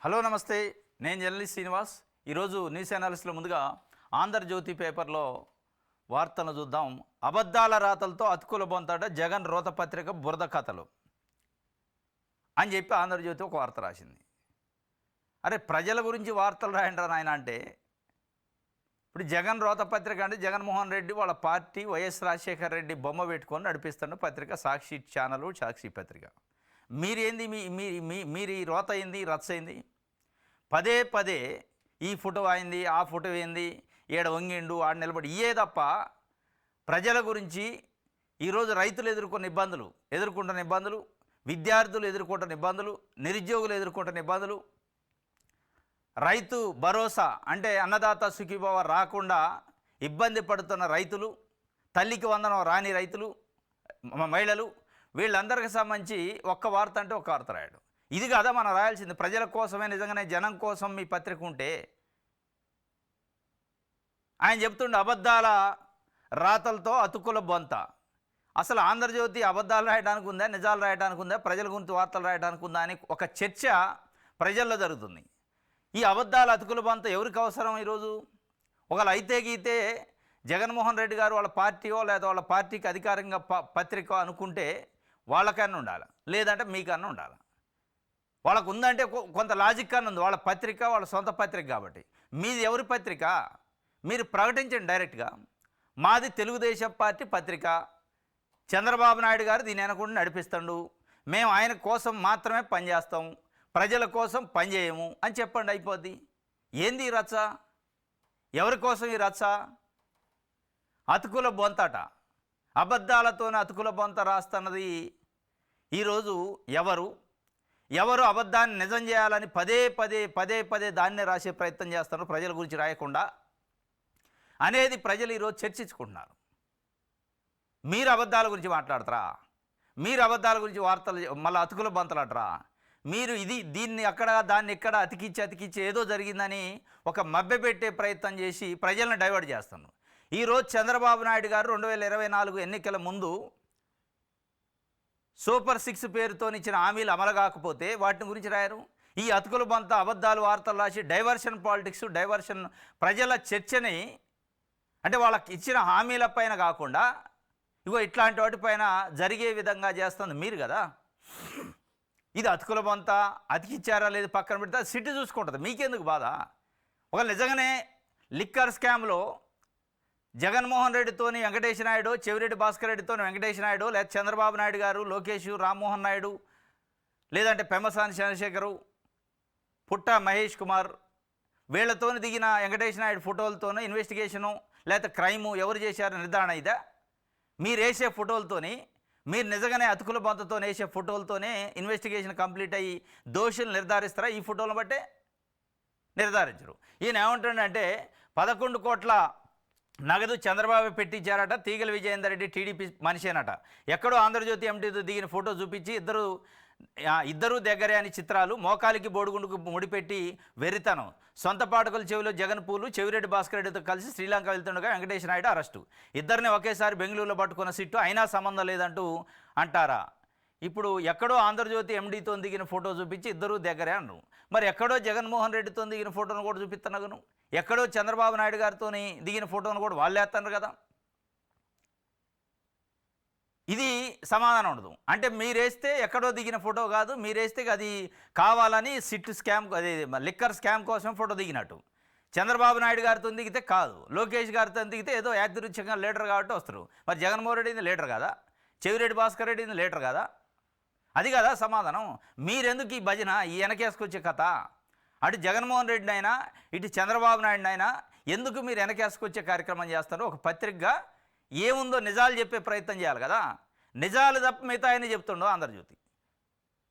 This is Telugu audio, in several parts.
హలో నమస్తే, నేను జర్నలిస్ట్ శ్రీనివాస్. ఈరోజు న్యూస్ అనాలిసిస్లో ముందుగా ఆంధ్రజ్యోతి పేపర్లో వార్తను చూద్దాం. అబద్ధాల రాతలతో అతుకుల బొంతాట జగన్ రోతపత్రిక బురద కథలు అని చెప్పి ఆంధ్రజ్యోతి ఒక వార్త రాసింది. అరే, ప్రజల గురించి వార్తలు రాయండి రా నాయన అంటే, ఇప్పుడు జగన్ రోతపత్రిక అంటే జగన్మోహన్ రెడ్డి వాళ్ళ పార్టీ వైఎస్ రాజశేఖర రెడ్డి బొమ్మ పెట్టుకొని నడిపిస్తున్న పత్రిక సాక్షి ఛానల్, సాక్షి పత్రిక. మీరేంది మీరు ఈ రోత అయింది, రచ్చ అయింది. పదే పదే ఈ ఫోటో అయింది, ఆ ఫోటో ఏంది, ఏడ వంగిండు, ఆడ నిలబడి ఇయే తప్ప ప్రజల గురించి ఈరోజు రైతులు ఎదుర్కొంటున్న ఇబ్బందులు, విద్యార్థులు ఎదుర్కొంటున్న ఇబ్బందులు, నిరుద్యోగులు ఎదుర్కొంటున్న ఇబ్బందులు, రైతు భరోసా అంటే అన్నదాత సుఖీభవ రాకుండా ఇబ్బంది పడుతున్న రైతులు, తల్లికి వందనం రాని రైతులు, మహిళలు, వీళ్ళందరికీ సంబంధించి ఒక్క వార్త అంటే ఒక వార్త రాయడు. ఇది కదా మనం రాయాల్సింది. ప్రజల కోసమే, నిజంగానే జనం కోసం మీ పత్రిక ఉంటే. ఆయన చెప్తుండే అబద్ధాల రాతలతో అతుకుల బొంత. అసలు ఆంధ్రజ్యోతి అబద్ధాలు రాయడానికి ఉందా, నిజాలు రాయడానికి ఉందా, ప్రజల గురించి వార్తలు రాయడానికి ఉందా అని ఒక చర్చ ప్రజల్లో జరుగుతుంది. ఈ అబద్ధాల అతుకుల బొంత ఎవరికి అవసరం ఈరోజు? ఒకవేళ అయితే గీతే జగన్మోహన్ రెడ్డి గారు వాళ్ళ పార్టీయో లేదా వాళ్ళ పార్టీకి అధికారంగా పత్రిక అనుకుంటే వాళ్ళకన్నా ఉండాలి, లేదంటే మీకన్నా ఉండాలి. వాళ్ళకు ఉందంటే కొంత లాజిక్ అన్న ఉంది. వాళ్ళ పత్రిక వాళ్ళ సొంత పత్రిక కాబట్టి. మీది ఎవరి పత్రిక? మీరు ప్రకటించండి డైరెక్ట్గా. మాది తెలుగుదేశం పార్టీ పత్రిక, చంద్రబాబు నాయుడు గారు దీని వెనకుండా నడిపిస్తాడు, మేము ఆయన కోసం మాత్రమే పనిచేస్తాం, ప్రజల కోసం పనిచేయము అని చెప్పండి, అయిపోద్ది. ఏంది ఈ రచ్చ? ఎవరి కోసం ఈ రచ్చ? అతుకుల బొంతట, అబద్ధాలతోనే అతుకుల బొంత రాస్తున్నది. ఈరోజు ఎవరు అబద్ధాన్ని నిజం చేయాలని పదే పదే దాన్నే రాసే ప్రయత్నం చేస్తారు, ప్రజల గురించి రాయకుండా అనేది ప్రజలు ఈరోజు చర్చించుకుంటున్నారు. మీరు అబద్ధాల గురించి మాట్లాడతారా? మీరు అబద్ధాల గురించి వార్తలు మళ్ళీ అతుకుల బొంతలటరా? మీరు దీన్ని అక్కడ దాన్ని ఇక్కడ అతికిచ్చి ఏదో జరిగిందని ఒక మభ్యపెట్టే ప్రయత్నం చేసి ప్రజలను డైవర్ట్ చేస్తున్నారు. ఈరోజు చంద్రబాబు నాయుడు గారు 2024 ఎన్నికల ముందు సూపర్ 6 పేరుతో ఇచ్చిన హామీలు అమలు కాకపోతే వాటిని గురించి రాయరు. ఈ అతుకుల బొంత అబద్ధాలు వార్తలు రాసి డైవర్షన్ పాలిటిక్స్, డైవర్షన్ ప్రజల చర్చని అంటే వాళ్ళకి ఇచ్చిన హామీలపైన కాకుండా ఇగో ఇట్లాంటి వాటిపైన జరిగే విధంగా చేస్తుంది మీరు కదా. ఇది అతుకుల బొంత, అతికిచ్చారా లేదు పక్కన పెడితే సిటీ చూసుకుంటుంది, మీకెందుకు బాధ? ఒక నిజంగానే లిక్కర్ స్కామ్లో జగన్మోహన్ రెడ్డితోని వెంకటేష్ నాయుడు, చెవిరెడ్డి భాస్కర్ రెడ్డితోని వెంకటేష్ నాయుడు, లేదా చంద్రబాబు నాయుడు గారు, లోకేష్, రామ్మోహన్ నాయుడు, లేదంటే పెమ్మసాని చంద్రశేఖరు, పుట్ట మహేష్ కుమార్, వీళ్లతోని దిగిన వెంకటేష్ నాయుడు ఫోటోలతోనే ఇన్వెస్టిగేషను లేకపోతే క్రైము ఎవరు చేశారో నిర్ధారణ ఇదా? మీరు వేసే ఫోటోలతోని, మీరు నిజంగానే అతుకుల బొంతతో వేసే ఫోటోలతోనే ఇన్వెస్టిగేషన్ కంప్లీట్ అయ్యి దోషులు నిర్ధారిస్తారా? ఈ ఫోటోలను బట్టే నిర్ధారించరు. ఈయన ఏమంటాడంటే 11 కోట్ల నగదు చంద్రబాబు పెట్టించారట, తీగల విజయేందర్ రెడ్డి టీడీపీ మనిషేనట. ఎక్కడో ఆంధ్రజ్యోతి ఎంటీతో దిగిన ఫోటో చూపించి ఇద్దరు దగ్గరే అని చిత్రాలు, మోకాలికి బోడిగుండుకు ముడిపెట్టి వెర్రితనం, సొంత పాఠకుల చెవిలో జగన్ పూలు, చెవిరెడ్డి భాస్కర్ రెడ్డితో కలిసి శ్రీలంక వెళ్తుండగా వెంకటేష్ నాయుడు అరెస్టు, ఇద్దరిని ఒకేసారి బెంగళూరులో పట్టుకున్న సిట్టు, అయినా సంబంధం లేదంటూ అంటారా? ఇప్పుడు ఎక్కడో ఆంధ్రజ్యోతి ఎండీతో దిగిన ఫోటో చూపించి ఇద్దరు దగ్గరే అన్నారు. మరి ఎక్కడో జగన్మోహన్ రెడ్డితో దిగిన ఫోటోను కూడా చూపిస్తున్నాను, ఎక్కడో చంద్రబాబు నాయుడు గారితో దిగిన ఫోటోను కూడా వాళ్ళు వేస్తున్నారు కదా. ఇది సమాధానం ఉండదు. అంటే మీరేస్తే ఎక్కడో దిగిన ఫోటో కాదు, మీరేస్తే అది కావాలని సిట్ స్కామ్, అది లిక్కర్ స్కామ్ కోసం ఫోటో దిగినట్టు. చంద్రబాబు నాయుడు గారితో దిగితే కాదు, లోకేష్ గారితో దిగితే ఏదో యాదృచ్ఛికంగా లీడర్ కాబట్టి వస్తారు. మరి జగన్మోహన్ రెడ్డి లీడర్ కదా, చెవిరెడ్డి భాస్కర్ రెడ్డి లీడర్ కదా, అది కదా సమాధానం. మీరెందుకు ఈ భజన, ఈ వెనకేసుకొచ్చే కథ? అటు జగన్మోహన్ రెడ్డిని అయినా ఇటు చంద్రబాబు నాయుడు అయినా ఎందుకు మీరు వెనకేసుకొచ్చే కార్యక్రమం చేస్తారు? ఒక పత్రికగా ఏముందో నిజాలు చెప్పే ప్రయత్నం చేయాలి కదా. నిజాలు తప్ప మిగతా అని చెప్తుండో ఆంధ్రజ్యోతి,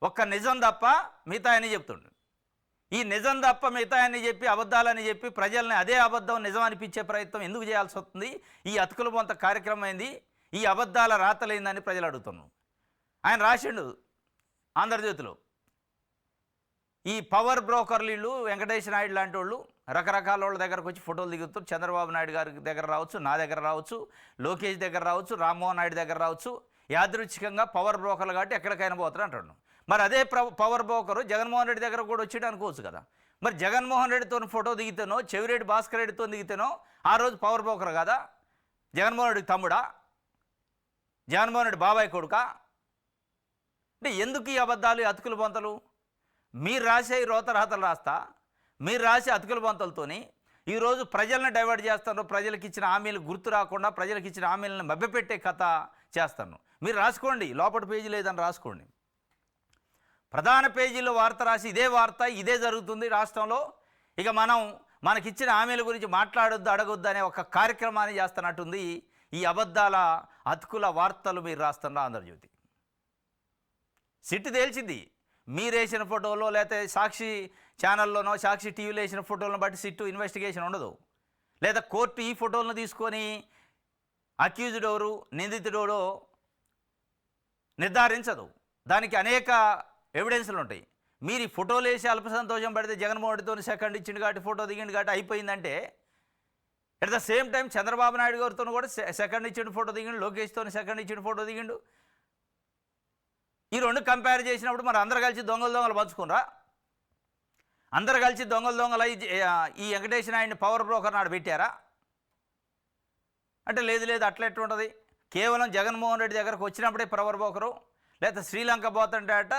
ఒక్క నిజం తప్ప మిగతా అని చెప్తుండు. ఈ నిజం తప్ప మిగతా అని చెప్పి అబద్ధాలని చెప్పి ప్రజల్ని అదే అబద్ధం నిజం అనిపించే ప్రయత్నం ఎందుకు చేయాల్సి వస్తుంది? ఈ అతుకుల బొంత కార్యక్రమం అయింది, ఈ అబద్ధాల రాతలైందని ప్రజలు అడుగుతున్నాం. ఆయన రాసిండు ఆంధ్రజ్యోతిలో, ఈ పవర్ బ్రోకర్లు వీళ్ళు వెంకటేష్ నాయుడు లాంటి వాళ్ళు రకరకాల వాళ్ళ దగ్గరకు వచ్చి ఫోటోలు దిగుతారు. చంద్రబాబు నాయుడు గారి దగ్గర రావచ్చు, నా దగ్గర రావచ్చు, లోకేష్ దగ్గర రావచ్చు, రామ్మోహన్ నాయుడు దగ్గర రావచ్చు. యాదృచ్ఛికంగా పవర్ బ్రోకర్లు కాబట్టి ఎక్కడికైనా పోతారు అంటాడు. మరి అదే పవర్ బ్రోకరు జగన్మోహన్ రెడ్డి దగ్గర కూడా వచ్చాడు అనుకోవచ్చు కదా. మరి జగన్మోహన్ రెడ్డితో ఫోటో దిగితేనో చెవిరెడ్డి భాస్కర్ రెడ్డితో దిగితేనో ఆ రోజు పవర్ బ్రోకర్ కదా, జగన్మోహన్ రెడ్డి తమ్ముడా, జగన్మోహన్ రెడ్డి బాబాయ్ కొడుకా? అంటే ఎందుకు ఈ అబద్ధాలు, ఈ అతుకుల బొంతలు? మీరు రాసే రోతరాతలు రాస్తా, మీరు రాసే అతుకుల బొంతలతోని ఈరోజు ప్రజలను డైవర్ట్ చేస్తాను, ప్రజలకు ఇచ్చిన హామీలు గుర్తు రాకుండా ప్రజలకు ఇచ్చిన హామీలను మభ్యపెట్టే కథ చేస్తాను. మీరు రాసుకోండి, లోపల పేజీ లేదని రాసుకోండి. ప్రధాన పేజీలో వార్త రాసి ఇదే వార్త, ఇదే జరుగుతుంది రాష్ట్రంలో. ఇక మనకిచ్చిన హామీల గురించి మాట్లాడొద్దు, అడగొద్దు అనే ఒక కార్యక్రమాన్ని చేస్తున్నట్టుంది ఈ అబద్ధాల అతుకుల వార్తలు మీరు రాస్తున్న ఆంధ్రజ్యోతి. సిట్టు తేల్చింది, మీరు వేసిన ఫోటోలో లేకపోతే సాక్షి ఛానల్లోనో సాక్షి టీవీలో వేసిన ఫోటోలను బట్టి సిట్టు ఇన్వెస్టిగేషన్ ఉండదు. లేదా కోర్టు ఈ ఫోటోలను తీసుకొని అక్యూజ్డ్ ఎవరు, నిందితుడో నిర్ధారించదు. దానికి అనేక ఎవిడెన్స్లు ఉంటాయి. మీరు ఈ ఫోటోలు వేసి అల్ప సంతోషం పడితే జగన్మోహన్ రెడ్డితో సెకండ్ ఇచ్చిండు కాబట్టి ఫోటో దిగిండు కాబట్టి అయిపోయిందంటే, at the same time Chandrababu Naidu గారితో కూడా సెకండ్ ఇచ్చిండు ఫోటో దిగిండు, లోకేష్తో సెకండ్ ఇచ్చిండు ఫోటో దిగిండు. ఈ రెండు కంపేర్ చేసినప్పుడు మరి అందరు కలిసి దొంగలు పంచుకునరా? అందరు కలిసి దొంగలు ఈ వెంకటేష్ నాయుడిని పవర్ బ్రోకర్ నాడు పెట్టారా? అంటే లేదు అట్లా ఎట్లుంటుంది. కేవలం జగన్మోహన్ రెడ్డి దగ్గరకు వచ్చినప్పుడే పవర్ బ్రోకరు, లేకపోతే శ్రీలంక పోతుంటే అట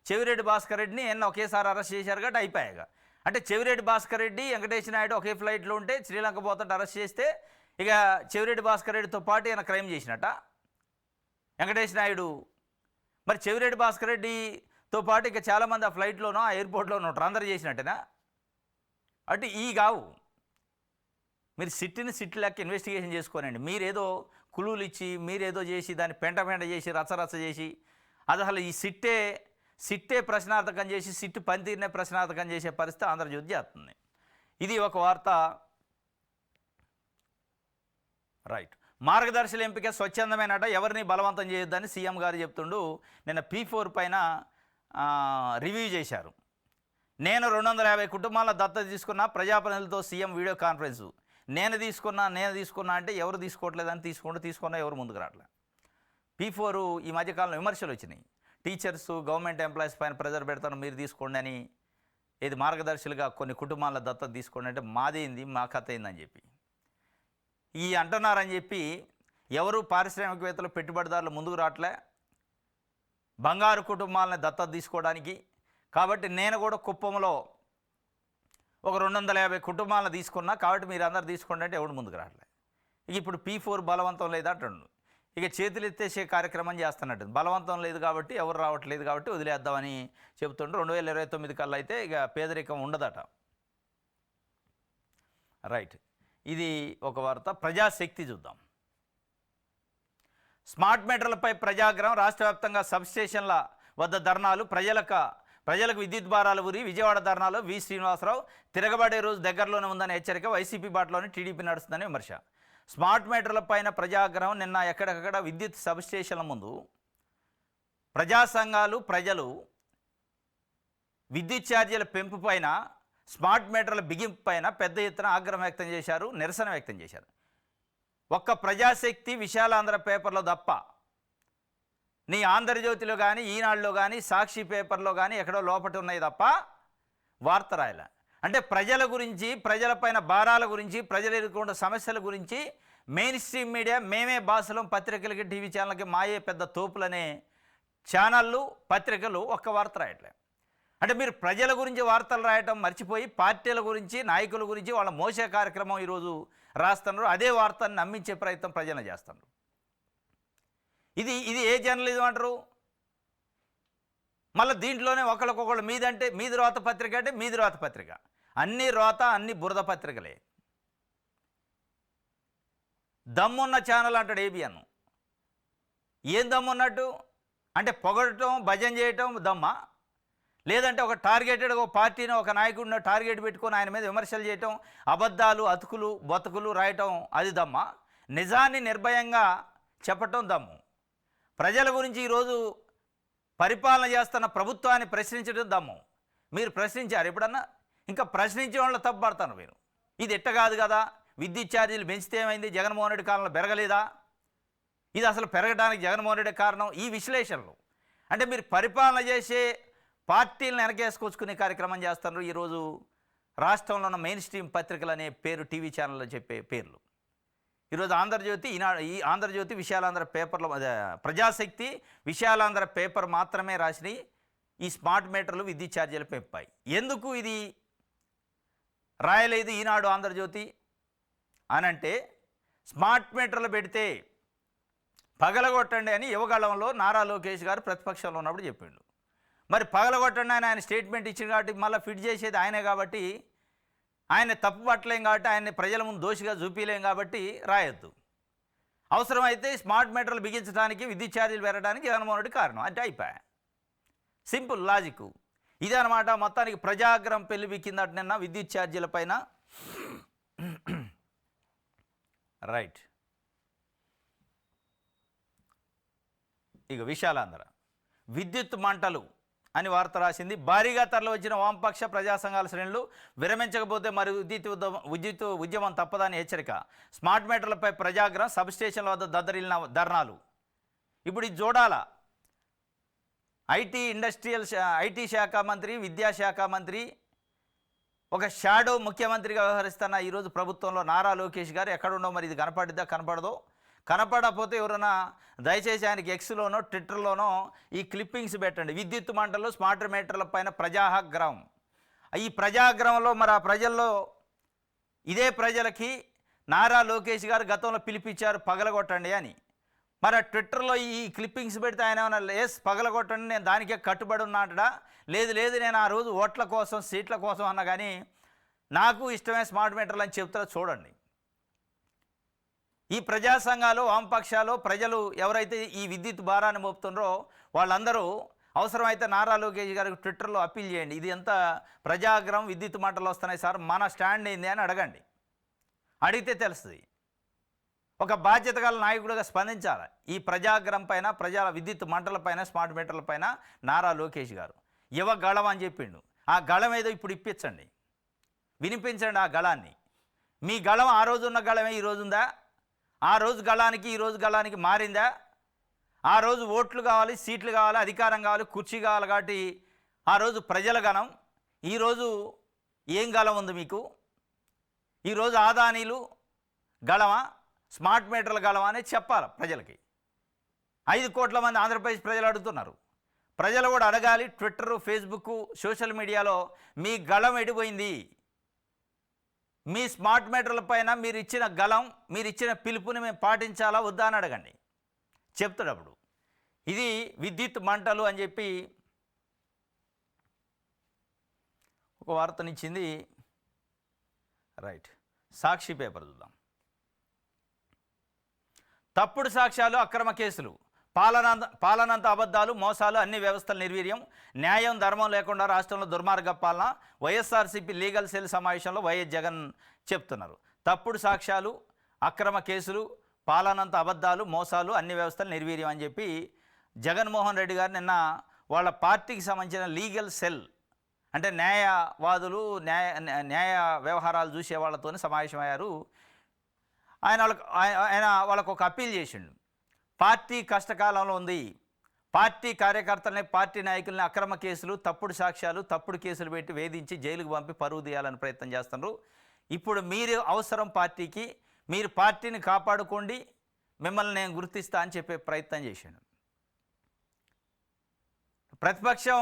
చెవిరెడ్డి భాస్కర్ రెడ్డిని ఒకేసారి అరెస్ట్ చేశారు కాబట్టి అయిపోయాక. అంటే చెవిరెడ్డి భాస్కర్ రెడ్డి వెంకటేష్ నాయుడు ఒకే ఫ్లైట్లో ఉంటే శ్రీలంక పోతుంటే అరెస్ట్ చేస్తే ఇక చెవిరెడ్డి భాస్కర్ రెడ్డితో పాటు ఈయన క్రైమ్ చేసినట్ట వెంకటేష్ నాయుడు. మరి చెవిరెడ్డి భాస్కర్ రెడ్డితో పాటు ఇక చాలామంది ఆ ఫ్లైట్లోనో ఆ ఎయిర్పోర్ట్లోనో అందరూ చేసినట్టేనా? అటు ఈ కావు. మీరు సిట్టు లెక్క ఇన్వెస్టిగేషన్ చేసుకోనండి. మీరేదో కులువులు ఇచ్చి మీరేదో చేసి దాన్ని పెంట చేసి రచ్చ చేసి అది అసలు ఈ సిట్టే ప్రశ్నార్థకం చేసి సిట్టు పనితీరునే ప్రశ్నార్థకం చేసే పరిస్థితి ఆంధ్రజ్యోతి చేస్తుంది. ఇది ఒక వార్త. రైట్. మార్గదర్శుల ఎంపిక స్వచ్ఛందమైనట, ఎవరిని బలవంతం చేయొద్దని సీఎం గారు చెప్తుండు. నిన్న P4 పైన రివ్యూ చేశారు. నేను 250 కుటుంబాల దత్తత తీసుకున్న, ప్రజాప్రతినిధులతో సీఎం వీడియో కాన్ఫరెన్సు. నేను తీసుకున్నా అంటే ఎవరు తీసుకోవట్లేదని తీసుకున్నా ఎవరు ముందుకు రావట్లేదు. P4 ఈ మధ్యకాలంలో విమర్శలు వచ్చినాయి. టీచర్స్, గవర్నమెంట్ ఎంప్లాయీస్ పైన ప్రెజర్ పెడతాను, మీరు తీసుకోండి అని. ఇది మార్గదర్శులుగా కొన్ని కుటుంబాల దత్తత తీసుకోండి అంటే మాదేంది, మా కథ ఏందని చెప్పి ఈ అంటున్నారని చెప్పి ఎవరు పారిశ్రామికవేత్తలు, పెట్టుబడిదారులు ముందుకు రావట్లే బంగారు కుటుంబాలను దత్తత తీసుకోవడానికి. కాబట్టి నేను కూడా కుప్పంలో ఒక 250 కుటుంబాలను తీసుకున్నా, కాబట్టి మీరు అందరు తీసుకోండి అంటే ఎవడు ముందుకు రావట్లే. ఇప్పుడు P4 బలవంతం లేదు అంటుండు. ఇక చేతులు ఎత్తేసే కార్యక్రమం చేస్తున్నట్టు. బలవంతం లేదు కాబట్టి, ఎవరు రావట్లేదు కాబట్టి వదిలేద్దామని చెబుతుండ్రు. 2029 కల్లా అయితే ఇక పేదరికం ఉండదట. రైట్. ఇది ఒక వార్త. ప్రజాశక్తి చూద్దాం. స్మార్ట్ మీటర్లపై ప్రజాగ్రహం, రాష్ట్ర వ్యాప్తంగా సబ్స్టేషన్ల వద్ద ధర్నాలు, ప్రజలకు విద్యుత్ భారాలు ఊరి విజయవాడ ధర్నాలో వి శ్రీనివాసరావు. తిరగబడే రోజు దగ్గరలోనే ఉందని హెచ్చరిక, వైసీపీ బాటలోనే టీడీపీ నడుస్తుందని విమర్శ. స్మార్ట్ మీటర్ల పైన ప్రజాగ్రహం. నిన్న ఎక్కడెక్కడ విద్యుత్ సబ్స్టేషన్ల ముందు ప్రజా సంఘాలు, ప్రజలు విద్యుత్ ఛార్జీల పెంపు పైన, స్మార్ట్ మీటర్ల బిగింపు పైన పెద్ద ఎత్తున ఆగ్రహం వ్యక్తం చేశారు, నిరసన వ్యక్తం చేశారు. ఒక్క ప్రజాశక్తి, విశాలాంధ్ర పేపర్లో తప్ప నీ ఆంధ్రజ్యోతిలో కానీ, ఈనాడులో కానీ, సాక్షి పేపర్లో కానీ ఎక్కడో లోపట ఉన్నాయి తప్ప వార్త రాయాల. అంటే ప్రజల గురించి, ప్రజలపైన భారాల గురించి, ప్రజలు ఎదుర్కొన్న సమస్యల గురించి మెయిన్ స్ట్రీమ్ మీడియా, మేమే భాషలో పత్రికలకి, టీవీ ఛానళ్ళకి మాయే పెద్ద తోపులనే ఛానళ్ళు, పత్రికలు ఒక్క వార్త రాయట్లే. అంటే మీరు ప్రజల గురించి వార్తలు రాయటం మర్చిపోయి పార్టీల గురించి, నాయకుల గురించి వాళ్ళ మోసే కార్యక్రమం ఈరోజు రాస్తున్నారు. అదే వార్తను నమ్మించే ప్రయత్నం ప్రజలు చేస్తున్నారు. ఇది ఏ జర్నలిజం అంటారు? మళ్ళీ దీంట్లోనే ఒకళ్ళకొకళ్ళు మీదంటే మీది రోత పత్రిక అంటే మీది రోత పత్రిక, అన్ని రోత, అన్ని బురద పత్రికలే. దమ్మున్న ఛానల్ అంటాడు ఏబిఎన్. ఏం దమ్మున్నట్టు అంటే పొగడటం, భజన చేయటం దమ్మా? లేదంటే ఒక టార్గెటెడ్ ఒక పార్టీని, ఒక నాయకుడిని టార్గెట్ పెట్టుకొని ఆయన మీద విమర్శలు చేయటం, అబద్ధాలు, అతుకులు, బతుకులు రాయటం అది దమ్మా? నిజాన్ని నిర్భయంగా చెప్పటం దమ్ము. ప్రజల గురించి ఈరోజు పరిపాలన చేస్తున్న ప్రభుత్వాన్ని ప్రశ్నించడం దమ్ము. మీరు ప్రశ్నించారు ఎప్పుడన్నా? ఇంకా ప్రశ్నించే వాళ్ళు తప్పుపడతాను మీరు. ఇది ఎట్ట కాదు కదా, విద్యుత్ ఛార్జీలు పెంచితే ఏమైంది, జగన్మోహన్ రెడ్డి కాలంలో పెరగలేదా? ఇది అసలు పెరగడానికి జగన్మోహన్ రెడ్డి కారణం. ఈ విశ్లేషణలు అంటే మీరు పరిపాలన చేసే పార్టీలను వెనకేసుకొచ్చుకునే కార్యక్రమం చేస్తున్నారు ఈరోజు రాష్ట్రంలో ఉన్న మెయిన్ స్ట్రీమ్ పత్రికలు అనే పేరు టీవీ ఛానల్లో చెప్పే పేర్లు. ఈరోజు ఆంధ్రజ్యోతి, ఈ ఆంధ్రజ్యోతి, విశాలాంధ్ర పేపర్లో ప్రజాశక్తి, విశాలాంధ్ర పేపర్ మాత్రమే రాసినాయి ఈ స్మార్ట్ మీటర్లు విద్యుత్ ఛార్జీలు పెంపాయి. ఎందుకు ఇది రాయలేదు ఈనాడు, ఆంధ్రజ్యోతి అనంటే స్మార్ట్ మీటర్లు పెడితే పగలగొట్టండి అని యువగళంలో నారా లోకేష్ గారు ప్రతిపక్షంలో ఉన్నప్పుడు చెప్పిండు. మరి పగలగొట్టండి అని ఆయన స్టేట్మెంట్ ఇచ్చింది కాబట్టి మళ్ళీ ఫిట్ చేసేది ఆయనే కాబట్టి ఆయన తప్పు పట్టలేం కాబట్టి ఆయన్ని ప్రజల ముందు దోషిగా చూపించలేం కాబట్టి రాయొద్దు. అవసరమైతే స్మార్ట్ మీటర్లు బిగించడానికి విద్యుత్ ఛార్జీలు పెరగడానికి జగన్మోహన్ రెడ్డి కారణం అంటే అయిపోయా. సింపుల్ లాజిక్ ఇదే అనమాట. మొత్తానికి ప్రజాగ్రహం పెళ్లిబిక్కిందట నిన్న విద్యుత్ ఛార్జీల పైన. రైట్, ఇక విశాలాంధ్ర విద్యుత్ మంటలు అని వార్త రాసింది. భారీగా తరలి వచ్చిన వామపక్ష ప్రజా సంఘాల శ్రేణులు విరమించకపోతే మరి విద్యుత్ ఉద్యమం తప్పదని హెచ్చరిక. స్మార్ట్ మీటర్లపై ప్రజాగ్రహం, సబ్స్టేషన్ల వద్ద దద్దరిల్లిన ధర్నాలు. ఇప్పుడు ఇది చూడాలా, ఐటీ శాఖ మంత్రి, విద్యాశాఖ మంత్రి, ఒక షాడో ముఖ్యమంత్రిగా వ్యవహరిస్తున్న ఈరోజు ప్రభుత్వంలో నారా లోకేష్ గారు ఎక్కడుండో మరి ఇది కనపడిద్దా కనపడదో. కనపడకపోతే ఎవరైనా దయచేసి ఆయనకి ఎక్స్లోనో ట్విట్టర్లోనో ఈ క్లిప్పింగ్స్ పెట్టండి. విద్యుత్ మంటలు, స్మార్ట్ మీటర్ల పైన ప్రజాగ్రహం. ఈ ప్రజాగ్రహంలో మరి ఆ ప్రజల్లో ఇదే ప్రజలకి నారా లోకేష్ గారు గతంలో పిలిపించారు పగలగొట్టండి అని. మరి ట్విట్టర్లో ఈ క్లిప్పింగ్స్ పెడితే ఆయన ఏమన్నా పగలగొట్టండి నేను దానికే కట్టుబడి ఉన్నాడా, లేదు నేను ఆ రోజు ఓట్ల కోసం సీట్ల కోసం అన్నా కానీ నాకు ఇష్టమే స్మార్ట్ మీటర్లు అని చెప్తారో చూడండి. ఈ ప్రజా సంఘాలు, వామపక్షాలు, ప్రజలు ఎవరైతే ఈ విద్యుత్ భారాన్ని మోపుతున్నారో వాళ్ళందరూ అవసరమైతే నారా లోకేష్ గారికి ట్విట్టర్లో అప్పీల్ చేయండి. ఇది ఎంత ప్రజాగ్రహం, విద్యుత్ మంటలు వస్తున్నాయి సార్, మన స్టాండ్ ఏంది అని అడగండి. అడిగితే తెలుస్తుంది. ఒక బాధ్యత గల నాయకుడిగా స్పందించాలి ఈ ప్రజాగ్రహం పైన, ప్రజల విద్యుత్ మంటల పైన, స్మార్ట్ మీటర్ల పైన నారా లోకేష్ గారు. యువ గళం అని చెప్పిండు. ఆ గళం ఏదో ఇప్పుడు ఇప్పించండి, వినిపించండి ఆ గళాన్ని. మీ గళం ఆ రోజు ఉన్న గళమే ఈ రోజు ఉందా? ఆ రోజు గళానికి ఈ రోజు గళానికి మారిందా? ఆ రోజు ఓట్లు కావాలి, సీట్లు కావాలి, అధికారం కావాలి, కుర్చీ కావాలి కాబట్టి ఆ రోజు ప్రజల గణం. ఈరోజు ఏం గళం ఉంది మీకు? ఈరోజు ఆదానీలు గళమా, స్మార్ట్ మీటర్ల గళమా అనేది చెప్పాలి ప్రజలకి. 5 కోట్ల మంది ఆంధ్రప్రదేశ్ ప్రజలు అడుగుతున్నారు. ప్రజలు కూడా అడగాలి. ట్విట్టర్, ఫేస్బుక్, సోషల్ మీడియాలో మీ గళం ఎడిపోయింది, మీ స్మార్ట్ మీటర్ల పైన మీరు ఇచ్చిన గళం, మీరు ఇచ్చిన పిలుపుని మేము పాటించాలా వద్దా అని అడగండి. చెప్తాడప్పుడు ఇది విద్యుత్ మంటలు అని చెప్పి ఒక వార్తనిచ్చింది. రైట్, సాక్షి పేపర్ చూద్దాం. తప్పుడు సాక్ష్యాలు, అక్రమ కేసులు, పాలనంత అబద్ధాలు, మోసాలు, అన్ని వ్యవస్థల నిర్వీర్యం, న్యాయం ధర్మం లేకుండా రాష్ట్రంలో దుర్మార్గ పాలన. వైఎస్ఆర్సీపీ లీగల్ సెల్ సమావేశంలో వైఎస్ జగన్ చెప్తున్నారు. తప్పుడు సాక్ష్యాలు, అక్రమ కేసులు, పాలనంత అబద్ధాలు, మోసాలు, అన్ని వ్యవస్థలు నిర్వీర్యం అని చెప్పి జగన్మోహన్ రెడ్డి గారు నిన్న వాళ్ళ పార్టీకి సంబంధించిన లీగల్ సెల్ అంటే న్యాయవాదులు, న్యాయ వ్యవహారాలు చూసే వాళ్ళతో సమావేశమయ్యారు. ఆయన వాళ్ళకు ఒక అప్పీల్ చేసిండు. పార్టీ కష్టకాలంలో ఉంది, పార్టీ కార్యకర్తలని, పార్టీ నాయకుల్ని అక్రమ కేసులు, తప్పుడు సాక్ష్యాలు, తప్పుడు కేసులు పెట్టి వేధించి జైలుకు పంపి పరువు తీయాలని ప్రయత్నం చేస్తున్నారు. ఇప్పుడు మీరు అవసరం పార్టీకి, మీరు పార్టీని కాపాడుకోండి, మిమ్మల్ని నేను గుర్తిస్తా అని చెప్పే ప్రయత్నం చేశాను. ప్రతిపక్షం,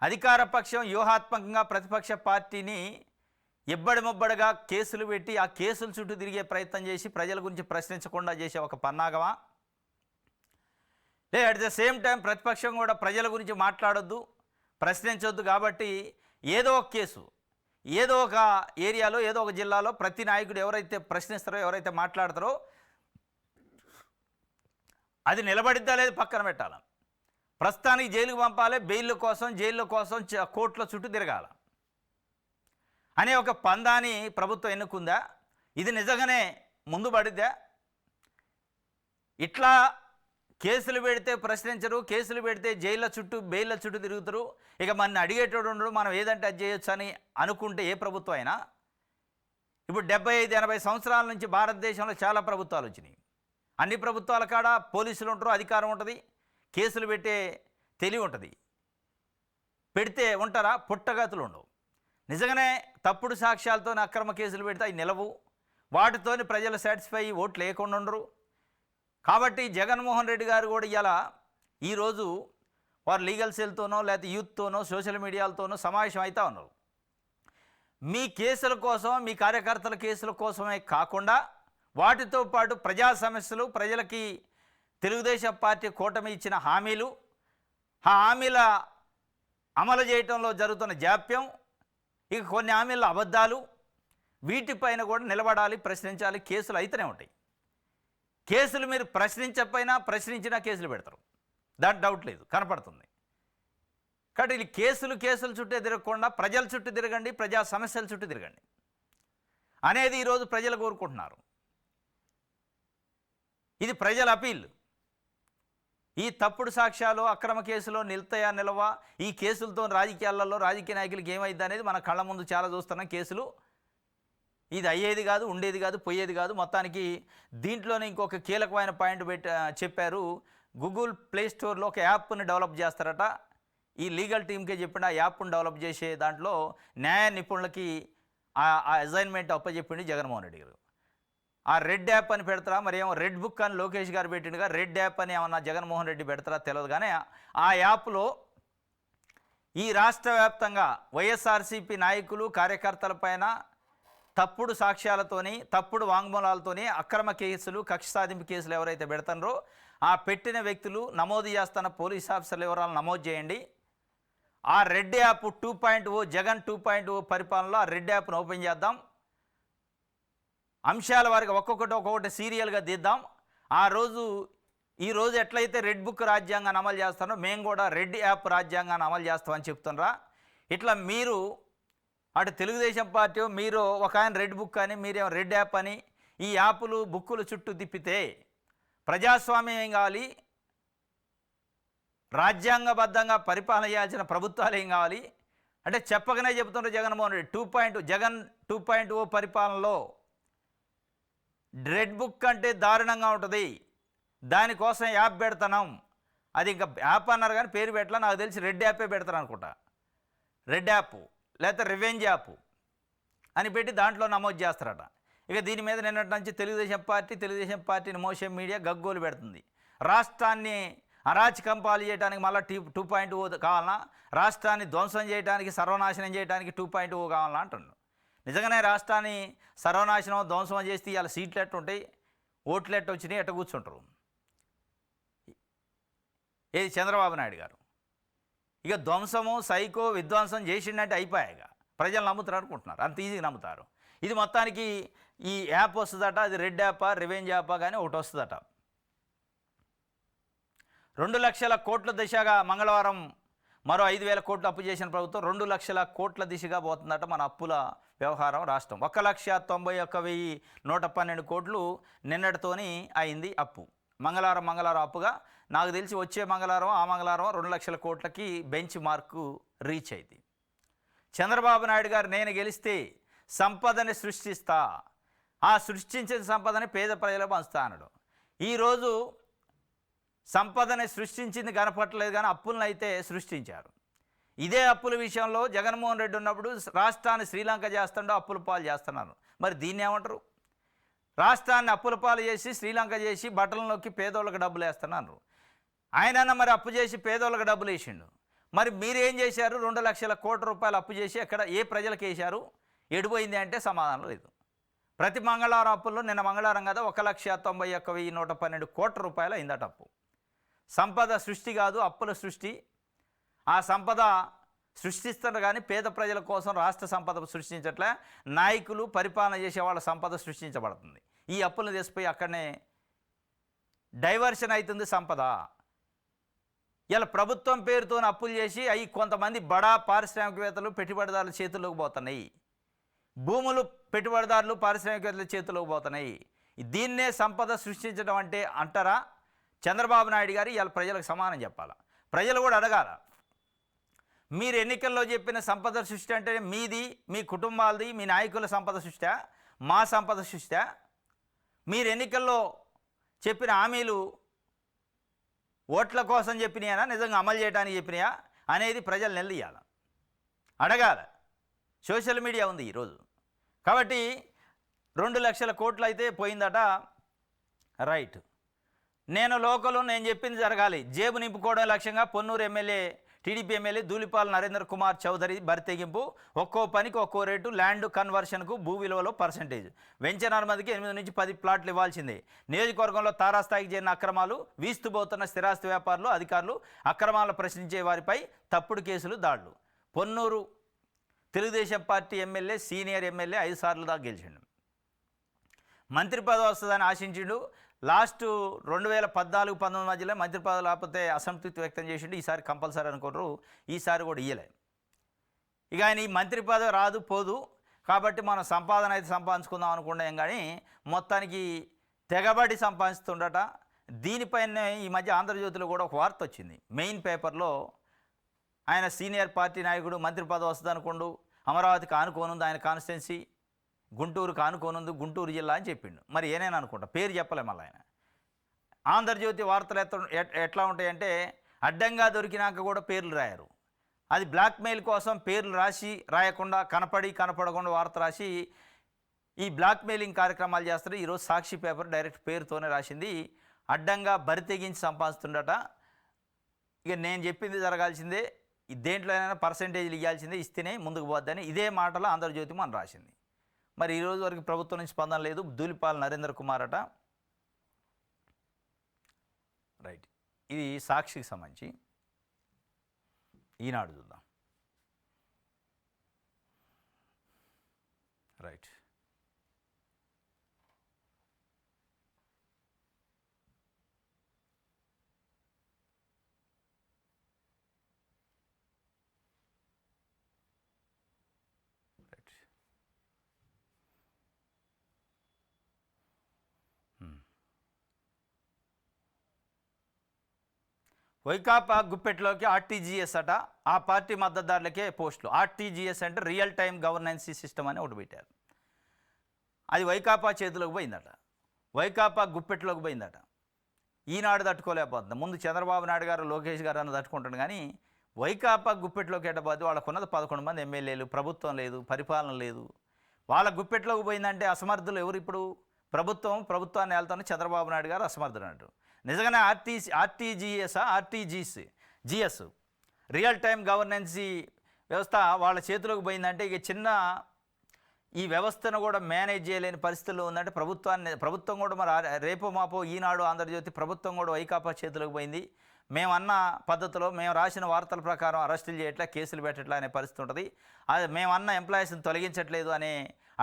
అధికార పక్షం వ్యూహాత్మకంగా ప్రతిపక్ష పార్టీని ఇబ్బడిముబ్బడిగా కేసులు పెట్టి ఆ కేసుల చుట్టూ తిరిగే ప్రయత్నం చేసి ప్రజల గురించి ప్రశ్నించకుండా చేసే ఒక పన్నాగమా? అట్ ద సేమ్ టైం ప్రతిపక్షం కూడా ప్రజల గురించి మాట్లాడొద్దు, ప్రశ్నించొద్దు కాబట్టి ఏదో ఒక కేసు, ఏదో ఒక ఏరియాలో, ఏదో ఒక జిల్లాలో ప్రతి నాయకుడు ఎవరైతే ప్రశ్నిస్తారో, ఎవరైతే మాట్లాడతారో అది నిలబడిద్దా లేదు పక్కన పెట్టాలి. ప్రస్తుతానికి జైలుకు పంపాలి, బెయిల్ కోసం, జైళ్ళ కోసం కోర్టుల చుట్టూ తిరగాల అనే ఒక పందాన్ని ప్రభుత్వం ఎన్నుకుందా? ఇది నిజంగానే ముందు పడిద్దా? ఇట్లా కేసులు పెడితే ప్రశ్నించరు, కేసులు పెడితే జైళ్ళ చుట్టూ, బెయిళ్ళ చుట్టూ తిరుగుతారు. ఇక మన అడిగేటోడు ఉండడు, మనం ఏదంటే అది చేయొచ్చు అని అనుకుంటే ఏ ప్రభుత్వం అయినా. ఇప్పుడు 75-80 సంవత్సరాల నుంచి భారతదేశంలో చాలా ప్రభుత్వాలు వచ్చినాయి. అన్ని ప్రభుత్వాల కాడ పోలీసులు ఉంటారు, అధికారం ఉంటుంది, కేసులు పెట్టే తెలివి ఉంటుంది. పెడితే ఉంటారా? పుట్టగతులు ఉండవు. నిజంగానే తప్పుడు సాక్ష్యాలతో అక్రమ కేసులు పెడితే అవి నిలవు. వాటితోని ప్రజలు సాటిస్ఫై ఓట్లు లేకుండా ఉండరు. కాబట్టి జగన్మోహన్ రెడ్డి గారు కూడా ఇలా ఈరోజు వారు లీగల్ సెల్తోనో లేకపోతే యూత్తోనో సోషల్ మీడియాలతోనో సమావేశం అవుతూ ఉన్నారు. మీ కేసుల కోసం, మీ కార్యకర్తల కేసుల కోసమే కాకుండా వాటితో పాటు ప్రజా సమస్యలు, ప్రజలకి తెలుగుదేశం పార్టీ కూటమి ఇచ్చిన హామీలు, ఆ హామీల అమలు చేయటంలో జరుగుతున్న జాప్యం, ఇక కొన్ని హామీల అబద్ధాలు, వీటిపైన కూడా నిలబడాలి, ప్రశ్నించాలి. కేసులు అయితేనే ఉంటాయి. కేసులు మీరు ప్రశ్నించినా కేసులు పెడతారు. దాని డౌట్ లేదు, కనపడుతుంది. కాబట్టి ఇది కేసుల చుట్టూ తిరగకుండా ప్రజల చుట్టూ తిరగండి, ప్రజా సమస్యల చుట్టూ తిరగండి అనేది ఈరోజు ప్రజలు కోరుకుంటున్నారు. ఇది ప్రజల అపీల్. ఈ తప్పుడు సాక్ష్యాలు, అక్రమ కేసులో నిలవా? ఈ కేసులతో రాజకీయాలలో రాజకీయ నాయకులకి ఏమైంది అనేది మన కళ్ళ ముందు చాలా చూస్తున్నాం. కేసులు ఇది అయ్యేది కాదు, ఉండేది కాదు, పోయేది కాదు. మొత్తానికి దీంట్లోనే ఇంకొక కీలకమైన పాయింట్ చెప్పారు. గూగుల్ ప్లే స్టోర్లో ఒక యాప్ని డెవలప్ చేస్తారట. ఈ లీగల్ టీమ్కే చెప్పిన ఆ యాప్ను డెవలప్ చేసే దాంట్లో న్యాయ నిపుణులకి ఆ అసైన్మెంట్ అప్పచెప్పింది జగన్మోహన్ రెడ్డి గారు. ఆ రెడ్ యాప్ అని పెడతారా, మరి ఏమో రెడ్ బుక్ అని లోకేష్ గారు పెట్టిండుగా, రెడ్ యాప్ అని ఏమన్నా జగన్మోహన్ రెడ్డి పెడతారా తెలియదు. కానీ ఆ యాప్లో ఈ రాష్ట్ర వ్యాప్తంగా వైఎస్ఆర్సీపీ నాయకులు, కార్యకర్తలపైన తప్పుడు సాక్ష్యాలతోని, తప్పుడు వాంగ్మూలాలతోని అక్రమ కేసులు, కక్ష సాధింపు కేసులు ఎవరైతే పెడతారో ఆ పెట్టిన వ్యక్తులు నమోదు చేస్తున్న పోలీస్ ఆఫీసర్ల వివరాలు నమోదు చేయండి. ఆ రెడ్ యాప్ 2.0 జగన్ 2.0 పరిపాలనలో ఆ రెడ్ యాప్ను ఓపెన్ చేద్దాం. అంశాల వారికి ఒక్కొక్కటి సీరియల్గా దిద్దాం. ఈరోజు ఎట్లయితే రెడ్ బుక్ రాజ్యాంగాన్ని అమలు చేస్తానో మేము కూడా రెడ్ యాప్ రాజ్యాంగాన్ని అమలు చేస్తామని చెప్తున్నారా. ఇట్లా మీరు అటు తెలుగుదేశం పార్టీ మీరు ఒక ఆయన రెడ్ బుక్ అని, మీరేమో రెడ్ యాప్ అని ఈ యాప్లు బుక్కులు చుట్టూ తిప్పితే ప్రజాస్వామ్యం ఏం కావాలి? రాజ్యాంగబద్ధంగా పరిపాలన చేయాల్సిన ప్రభుత్వాలు ఏం కావాలి అంటే చెప్పకనే చెబుతున్నారు జగన్మోహన్ రెడ్డి. జగన్ 2.0 పరిపాలనలో రెడ్ బుక్ అంటే దారుణంగా ఉంటుంది, దానికోసం యాప్ పెడతాం. అది ఇంకా యాప్ అన్నారు కానీ పేరు పెట్టలా, నాకు తెలిసి రెడ్ యాపే పెడతారు అనుకుంటా. రెడ్ యాప్ లేకపోతే రివెంజ్ యాప్ అని పెట్టి దాంట్లో నమోదు చేస్తారట. ఇక దీని మీద నిన్నటి నుంచి తెలుగుదేశం పార్టీని మోసే మీడియా గగ్గోలు పెడుతుంది. రాష్ట్రాన్ని అరాచకం పాలు చేయడానికి మళ్ళీ 2.0 కావాలన్నా, రాష్ట్రాన్ని ధ్వంసం చేయడానికి, సర్వనాశనం చేయడానికి 2.0 కావాలన్నా అంటున్నాడు. నిజంగానే రాష్ట్రాన్ని సర్వనాశనం, ధ్వంసం చేస్తే ఇవాళ సీట్లు ఎట్టు ఉంటాయి, ఓట్లు ఎట్టు వచ్చినాయి, ఎట్ట కూర్చుంటారు. ఏది చంద్రబాబు నాయుడు గారు ఇక ధ్వంసము, సైకో, విధ్వంసం చేసిండంటే అయిపోయాక ప్రజలు నమ్ముతారు అనుకుంటున్నారు. అంత ఈజీగా నమ్ముతారు. ఇది మొత్తానికి ఈ యాప్ వస్తుందట. అది రెడ్ యాపా, రివెంజ్ యాపా కానీ ఒకటి వస్తుందట. 2 లక్షల కోట్ల దిశగా మంగళవారం మరో 5,000 కోట్లు అప్పు చేసిన ప్రభుత్వం 2 లక్షల కోట్ల దిశగా పోతుందట మన అప్పుల వ్యవహారం రాష్ట్రం. 1,91,112 కోట్లు నిన్నటితోని అయింది అప్పు. మంగళవారం అప్పుగా నాకు తెలిసి వచ్చే మంగళవారం 2 లక్షల కోట్లకి బెంచ్ మార్కు రీచ్ అయింది. చంద్రబాబు నాయుడు గారు నేను గెలిస్తే సంపదని సృష్టిస్తా, ఆ సృష్టించిన సంపదని పేద ప్రజలకు పంచుతా అన్నాడు. ఈరోజు సంపదని సృష్టించింది కనపట్టలేదు కానీ అప్పులను అయితే సృష్టించారు. ఇదే అప్పుల విషయంలో జగన్మోహన్ రెడ్డి ఉన్నప్పుడు రాష్ట్రాన్ని శ్రీలంక చేస్తుండో అప్పుల పాలు చేస్తున్నారు. మరి దీన్ని ఏమంటారు? రాష్ట్రాన్ని అప్పుల పాలు చేసి శ్రీలంక చేసి బట్టలలోకి పేదోళ్ళకి డబ్బులు వేస్తున్నారు. ఆయనన్నా మరి అప్పు చేసి పేదోళ్ళకి డబ్బులు వేసిండు. మరి మీరేం చేశారు? 2 లక్షల కోట్ల రూపాయలు అప్పు చేసి ఎక్కడ ఏ ప్రజలకు వేశారు? ఎడిపోయింది అంటే సమాధానం లేదు. ప్రతి మంగళవారం అప్పుల్లో నిన్న మంగళవారం కదా 1,91,112 కోట్ల రూపాయలు అయిందట అప్పు. సంపద సృష్టి కాదు, అప్పుల సృష్టి. ఆ సంపద సృష్టిస్తారు కానీ పేద ప్రజల కోసం రాష్ట్ర సంపద సృష్టించట్లే. నాయకులు, పరిపాలన చేసే వాళ్ళ సంపద సృష్టించబడుతుంది. ఈ అప్పులను తీసిపోయి అక్కడనే డైవర్షన్ అవుతుంది సంపద. ఇలా ప్రభుత్వం పేరుతో అప్పులు చేసి అవి కొంతమంది బడా పారిశ్రామికవేత్తలు, పెట్టుబడిదారుల చేతుల్లోకి పోతున్నాయి. భూములు పెట్టుబడిదారులు, పారిశ్రామికవేత్తల చేతుల్లోకి పోతున్నాయి. దీన్నే సంపద సృష్టించడం అంటే అంటారా? చంద్రబాబు నాయుడు గారు ఇవాళ ప్రజలకు సమానం చెప్పాలి. ప్రజలు కూడా అడగాల. మీరు ఎన్నికల్లో చెప్పిన సంపద సృష్టి అంటే మీది, మీ కుటుంబాలది, మీ నాయకుల సంపద సృష్టి, మా సంపద సృష్టి? మీరు ఎన్నికల్లో చెప్పిన హామీలు ఓట్ల కోసం చెప్పినాయనా నిజంగా అమలు చేయడానికి చెప్పినాయా అనేది ప్రజలు నిలదీయాలి, అడగాల. సోషల్ మీడియా ఉంది ఈరోజు. కాబట్టి 2,00,000 కోట్లు అయితే పోయిందట. రైట్, నేను లోకల్, నేను చెప్పింది జరగాలి. జేబు నింపుకోవడం లక్ష్యంగా Ponnuru MLA TDP MLA Dhulipalla Narendra Kumar Chowdary బరితెగింపు. ఒక్కో పనికి ఒక్కో రేటు, ల్యాండ్ కన్వర్షన్కు భూ విలువలో పర్సెంటేజ్. వెంచర్ అనుమతికి 8 నుంచి 10 ప్లాట్లు ఇవ్వాల్సిందే. నియోజకవర్గంలో తారాస్థాయికి చేరిన అక్రమాలు, వీస్తుపోతున్న స్థిరాస్తి వ్యాపారులు, అధికారులు, అక్రమాలను ప్రశ్నించే వారిపై తప్పుడు కేసులు, దాడులు. Ponnuru Telugu Desam party MLA, senior MLA 5 సార్లు దాకా గెలిచిండు. మంత్రి పదవి వస్తుందని ఆశించిండు. లాస్ట్ 2014-19 మధ్యలో మంత్రి పదవి లేకపోతే అసంతృప్తి వ్యక్తం చేసిండు. ఈసారి కంపల్సరీ అనుకోరు, ఈసారి కూడా ఇయ్యలే. ఇక ఆయన ఈ మంత్రి పదవి రాదు పోదు కాబట్టి మనం సంపాదన అయితే సంపాదించుకుందాం అనుకున్నాం, కానీ మొత్తానికి తెగబడి సంపాదిస్తుండట. దీనిపైన ఈ మధ్య ఆంధ్రజ్యోతిలో కూడా ఒక వార్త వచ్చింది. మెయిన్ పేపర్లో ఆయన సీనియర్ పార్టీ నాయకుడు, మంత్రి పదవి వస్తుంది అనుకోండు, అమరావతికి ఆనుకోనుంది ఆయన కాన్స్టిట్యున్సీ, గుంటూరుకు ఆనుకోనుంది గుంటూరు జిల్లా అని చెప్పిండు. మరి ఏనేనా అనుకుంటా, పేరు చెప్పలే మళ్ళీ ఆయన. ఆంధ్రజ్యోతి వార్తలు ఎట్లా ఉంటాయంటే అడ్డంగా దొరికినాక కూడా పేర్లు రాయరు. అది బ్లాక్మెయిల్ కోసం పేర్లు రాయకుండా కనపడకుండా వార్త రాసి ఈ బ్లాక్మెయిలింగ్ కార్యక్రమాలు చేస్తారు. ఈరోజు సాక్షి పేపర్ డైరెక్ట్ పేరుతోనే రాసింది. అడ్డంగా బరి తెగించి సంపాదిస్తుండట. ఇక నేను చెప్పింది జరగాల్సిందే, దేంట్లోనైనా పర్సెంటేజ్లు ఇవ్వాల్సిందే, ఇస్తేనే ముందుకు పోద్దని ఇదే మాటలో ఆంధ్రజ్యోతి మనం రాసింది. మరి ఈరోజు వరకు ప్రభుత్వం నుంచి స్పందన లేదు. ధూళిపాల నరేంద్ర కుమార్ అట. రైట్, ఇది సాక్షికి సంబంధించి. ఈనాడు చూద్దాం. రైట్, వైకాపా గుప్పెట్లోకి ఆర్టీజీఎస్ అట. ఆ పార్టీ మద్దతుదారులకే పోస్టులు. ఆర్టీజీఎస్ అంటే రియల్ టైం గవర్నెన్స్ సిస్టమ్ అని ఒకటి పెట్టారు. అది వైకాపా చేతిలోకి పోయిందట, వైకాపా గుప్పెట్లోకి పోయిందట. ఈనాడు తట్టుకోలేకపోతుంది. ముందు చంద్రబాబు నాయుడు గారు, లోకేష్ గారు అన్న తట్టుకుంటాడు, కానీ వైకాపా గుప్పెట్లోకి ఎట్టబోద్ది. వాళ్ళకున్నది 11 మంది ఎమ్మెల్యేలు, ప్రభుత్వం లేదు, పరిపాలన లేదు. వాళ్ళ గుప్పెట్లోకి పోయిందంటే అసమర్థులు ఎవరు? ఇప్పుడు ప్రభుత్వాన్ని వెళ్తాను చంద్రబాబు నాయుడు గారు అసమర్థుడు అంటారు. నిజంగానే ఆర్టీజీఎస్ రియల్ టైం గవర్నెన్సీ వ్యవస్థ వాళ్ళ చేతిలోకి పోయిందంటే ఇక చిన్న ఈ వ్యవస్థను కూడా మేనేజ్ చేయలేని పరిస్థితుల్లో ఉందంటే ప్రభుత్వం కూడా మరి రేపో మాపో ఈనాడు, ఆంధ్రజ్యోతి ప్రభుత్వం కూడా వైకాపా చేతిలోకి పోయింది. మేమన్న పద్ధతిలో, మేము రాసిన వార్తల ప్రకారం అరెస్టులు చేయట్లా, కేసులు పెట్టట్లా అనే పరిస్థితి ఉంటుంది. అది మేమన్న ఎంప్లాయీస్ని తొలగించట్లేదు అనే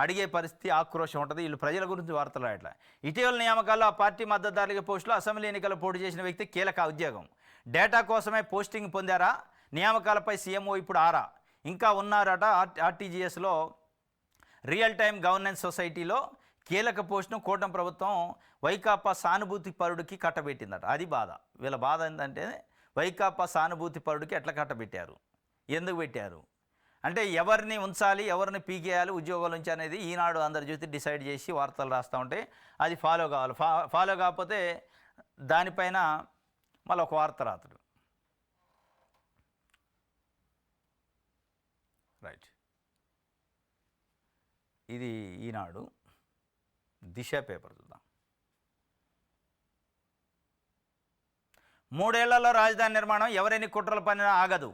అడిగే పరిస్థితి, ఆక్రోషం ఉంటుంది. వీళ్ళు ప్రజల గురించి వార్తలు రాయట్లా. ఇటీవల నియామకాల్లో ఆ పార్టీ మద్దతుదారులకి పోస్టులు. అసెంబ్లీ ఎన్నికల్లో పోటీ చేసిన వ్యక్తి కీలక ఉద్యోగం. డేటా కోసమే పోస్టింగ్ పొందారా? నియామకాలపై సీఎంఓ ఇప్పుడు ఆరా. ఇంకా ఉన్నారట. ఆర్టీజీఎస్లో రియల్ టైం గవర్నెన్స్ సొసైటీలో కీలక పోస్టును కూటమి ప్రభుత్వం వైకాపా సానుభూతి పరుడికి కట్టబెట్టిందట. అది బాధ. వీళ్ళ బాధ ఏంటంటే వైకాపా సానుభూతి పరుడికి ఎట్లా కట్టబెట్టారు, ఎందుకు పెట్టారు అంటే ఎవరిని ఉంచాలి, ఎవరిని పీకేయాలి ఉద్యోగాల నుంచి అనేది ఈనాడు, ఆంధ్రజ్యోతి డిసైడ్ చేసి వార్తలు రాస్తూ ఉంటే అది ఫాలో కావాలి. ఫాలో కాకపోతే దానిపైన మళ్ళీ ఒక వార్త రాతడు. రైట్, ఇది ఈనాడు. దిశ పేపర్ చూద్దాం. 3 ఏళ్లలో రాజధాని నిర్మాణం ఎవరెన్ని కుట్రల పనినా ఆగదు.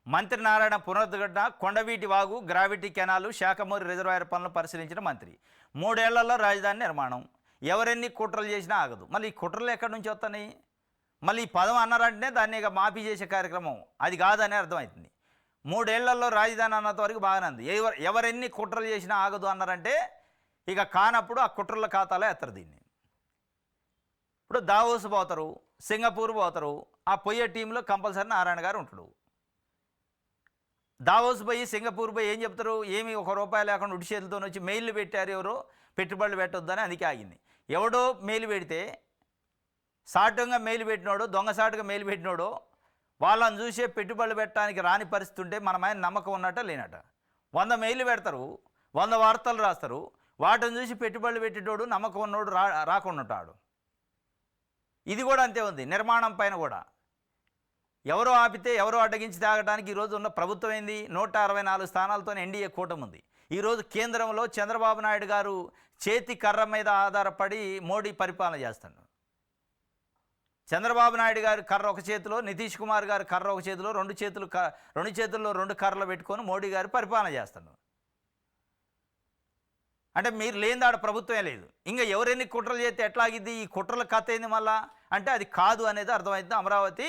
మంత్రి నారాయణ పునరుద్ధరణ. Kondaveeti Vagu, gravity canal, Sakhamuri reservoir పనులు పరిశీలించిన మంత్రి. 3 ఏళ్లలో రాజధాని నిర్మాణం ఎవరెన్ని కుట్రలు చేసినా ఆగదు. మళ్ళీ ఈ కుట్రలు ఎక్కడి నుంచి వస్తున్నాయి? మళ్ళీ ఈ పదం అన్నారంటే దాన్ని ఇక మాఫీ చేసే కార్యక్రమం అది కాదని అర్థమవుతుంది. 3 ఏళ్లలో రాజధాని అన్నంత వరకు బాగానే ఉంది. ఎవరెన్ని కుట్రలు చేసినా ఆగదు అన్నారంటే ఇక కానప్పుడు ఆ కుట్రల ఖాతాలో ఎత్తరు దీన్ని. ఇప్పుడు దావోస్ పోతారు, సింగపూర్ పోతారు. ఆ పోయే టీంలో కంపల్సరీ నారాయణ గారు ఉంటాడు. దావోస్ పోయి సింగపూర్ పోయి ఏం చెప్తారు? ఏమి ₹1 లేకుండా ఉడి చేతులతో వచ్చి మెయిల్లు పెట్టారు, ఎవరో పెట్టుబడులు పెట్టొద్దని, అందుకే ఆగింది. ఎవడో మెయిల్ పెడితే సాటుగా మెయిల్ పెట్టినోడు, దొంగసాటుగా మెయిల్ పెట్టినోడు వాళ్ళని చూసే పెట్టుబడులు పెట్టడానికి రాని పరిస్థితి ఉంటే మన మీద నమ్మకం ఉన్నట్ట లేనట. 100 మెయిల్ పెడతారు, 100 వార్తలు రాస్తారు. వాటిని చూసి పెట్టుబడులు పెట్టేటోడు నమ్మకం ఉన్నోడు రాకుండా ఉంటాడు. ఇది కూడా అంతే ఉంది. నిర్మాణం పైన కూడా ఎవరో ఆపితే ఎవరో అడ్డగించి తాగడానికి ఈరోజు ఉన్న ప్రభుత్వం ఏంది? 164 స్థానాలతో ఎన్డీఏ కూటమి ఉంది. ఈరోజు కేంద్రంలో చంద్రబాబు నాయుడు గారు చేతి కర్ర మీద ఆధారపడి మోడీ పరిపాలన చేస్తాడు. చంద్రబాబు నాయుడు గారు కర్ర ఒక చేతిలో, నితీష్ కుమార్ గారు కర్ర ఒక చేతిలో, రెండు చేతుల్లో రెండు కర్రలు పెట్టుకొని మోడీ గారు పరిపాలన చేస్తాడు. అంటే మీరు లేనిదాడ ప్రభుత్వమే లేదు. ఇంకా ఎవరెన్ని కుట్రలు చేస్తే ఎట్లాగిద్ది? ఈ కుట్రల కథ ఏంది మళ్ళా అంటే అది కాదు అనేది అర్థమవుతుంది. అమరావతి